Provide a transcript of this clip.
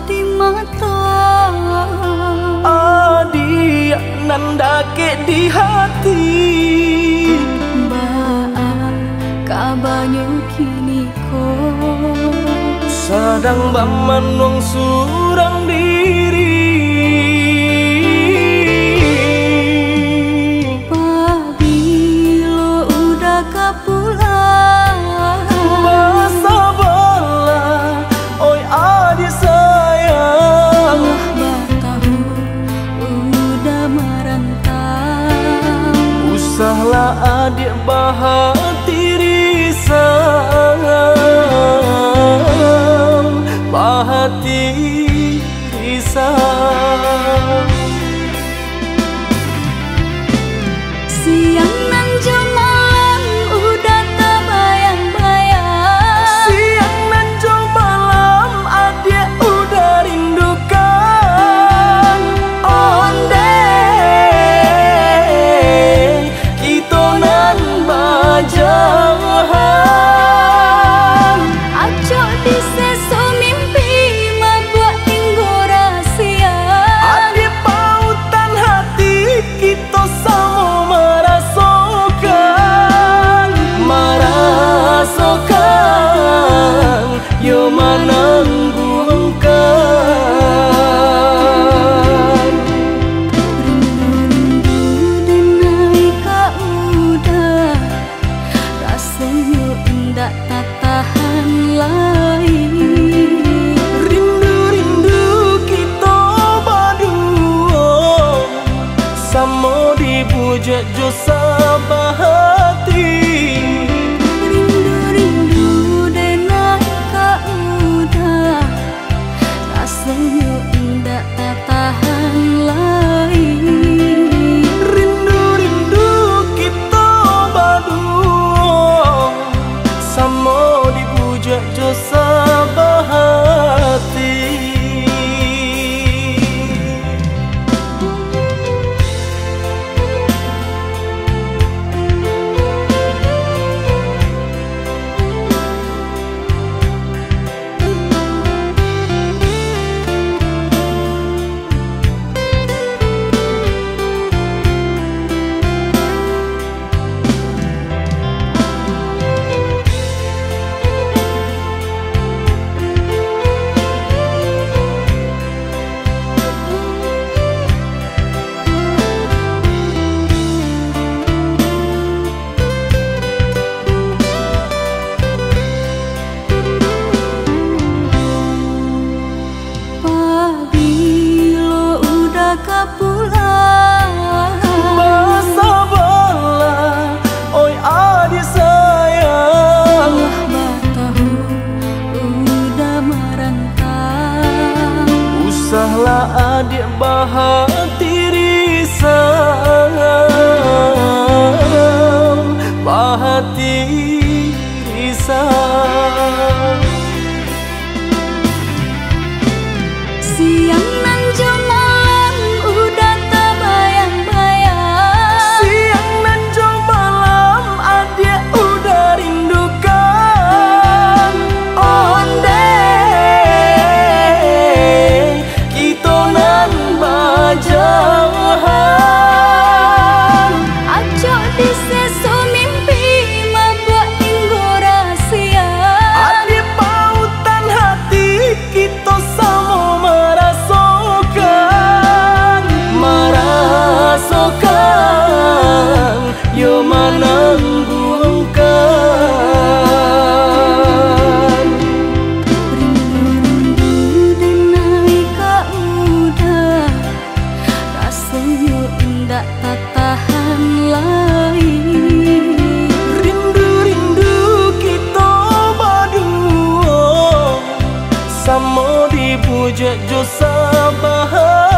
di mata, adia nandake di hati. Baang kabanyu kini ko Sadang bamanong surang diri. Pabilo udah kapulang, Masa bola, oi adik sayang. Batahu udah merantau. Usahlah adik bahati risau, bahati risau. Siang nan malam udah tak bayang-bayang. Siang dan jauh malam adik udah rindukan. Onde kita nan bajauhan. Acok di sesu mimpi membuat tinggu rahasia. Adik pautan hati kita sama merasakan, merasakan yo menangguhkan. Rindu-rindu denai ka udah, rasanya indah tak tahan lagi. Rindu-rindu kita berdua, sama dibujuk jo sabahati. Rindu-rindu denai ka udah, rasanya indah tak tahan lagi. Rindu-rindu kita berdua, sama dibujuk jo sabahati. Pabilo udah kapulang, Masa bola, oi adik sayang. Batahu udah merantau. Usahlah adik bahati risau, bahati risau. Siang nan malam udah tak bayang-bayang. Siang dan jauh malam adik udah rindukan. Onde kita nan bajauhan. Acok di sesu mimpi membuat tinggu rahasia. Adik pautan hati kita sama merasakan, merasakan yo menangguhkan. Rindu-rindu denai ka udah, rasanya indah tak tahan lagi. Rindu-rindu kita berdua, sama dibujuk jo sabahati.